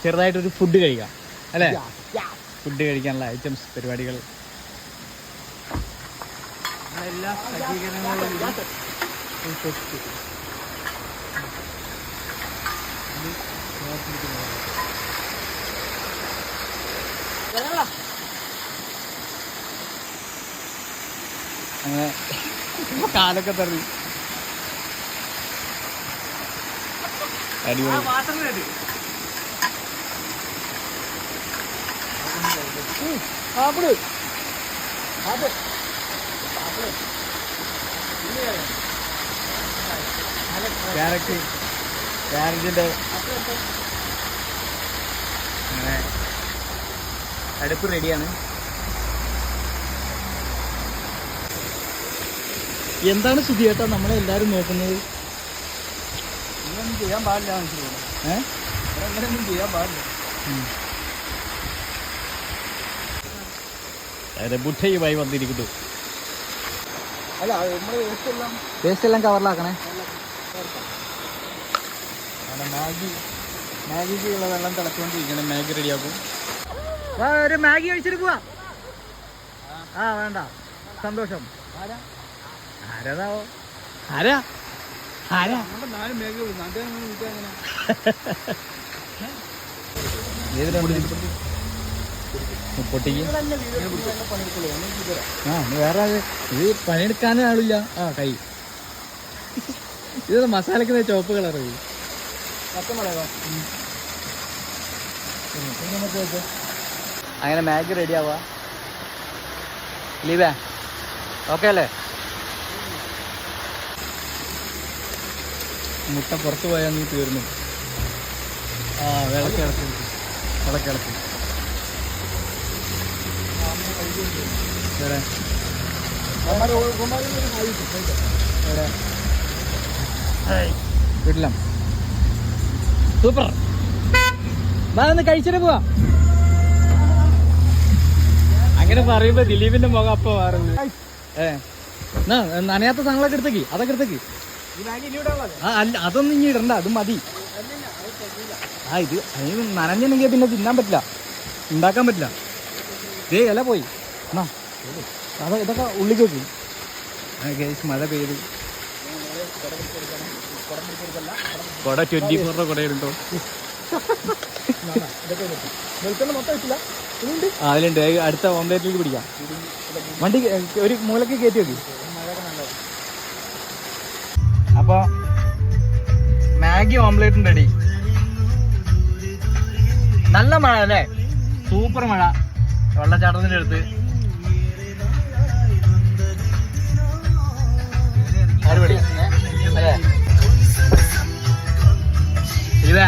ചെറുതായിട്ടൊരു ഫുഡ് കഴിക്കാം അല്ലേ? ഫുഡ് കഴിക്കാനുള്ള ഐറ്റംസ് പരിപാടികൾ എല്ലാ സജ്ജീകരണങ്ങളും അങ്ങനെ കാലൊക്കെ തറി അടിപൊളി. ക്യാരറ്റിന്റെ അങ്ങനെ അടുപ്പ് റെഡിയാണ്. എന്താണ് സുധി ചേട്ടാ നമ്മളെ എല്ലാരും നോക്കുന്നത്? ഇതൊന്നും ചെയ്യാൻ പാടില്ല മനസ്സിലാവും. അങ്ങനെയൊന്നും ചെയ്യാൻ പാടില്ല. ബുദ്ധയുമായി വന്നിരിക്കുന്നു. അല്ല നമ്മള് വേസ്റ്റ് എല്ലാം കവറിലാക്കണേ. മാഗിക്കുള്ള വെള്ളം തിളച്ചുകൊണ്ടിരിക്കണം. മാഗി റെഡിയാക്കും. ഒരു മാഗി കഴിച്ചിട്ട് പോവാ. വേണ്ട, സന്തോഷം. ആരാതാവോ? ആരാ ആരാ 4 മാഗി മുപ്പൊട്ടിക്ക് വേറെ ഇത് പണിയെടുക്കാനും ആളില്ല. കൈ ഇത് മസാലക്ക് ചുവപ്പ് കളർ. അങ്ങനെ മാഗി റെഡി ആവാ. ലീവേ ഓക്കെ അല്ലേ? മുട്ട പുറത്ത് പോയാൽ നീ തീർന്നു. വിളക്കിളക്കി വീട്ടില സൂപ്പർ. ഒന്ന് കഴിച്ചിട്ട് പോവാ. അങ്ങനെ പറയുമ്പോ ദിലീപിന്റെ മുഖം അപ്പൊ മാറുന്നത്. നനയാത്ത സാധനങ്ങളൊക്കെ എടുത്തേക്ക്. അതൊക്കെ എടുത്തേക്ക്. അല്ല അതൊന്നും ഇനി ഇടണ്ട, അത് മതി. ഇത് അതിന് നനഞ്ഞെങ്കിൽ പിന്നെ തിന്നാൻ പറ്റില്ല, ഉണ്ടാക്കാൻ പറ്റില്ല. ഇല പോയി. ഇതൊക്കെ ഉള്ളിക്ക് വെക്കും. മഴ പെയ്തു. കൊട 24 കൊടയുണ്ടോ? അതിലുണ്ട്. അടുത്ത ഓംലേറ്റിലേക്ക് പിടിക്കാം. വണ്ടി ഒരു മൂലക്ക് കയറ്റി വെക്കും. അപ്പൊ മാഗി ഓംലേറ്റ് റെഡി. നല്ല മഴ അല്ലേ? സൂപ്പർ മഴ. വെള്ളച്ചാട്ടത്തിന്റെ അടുത്ത് അടിപൊളി അല്ലേ? ഇതാ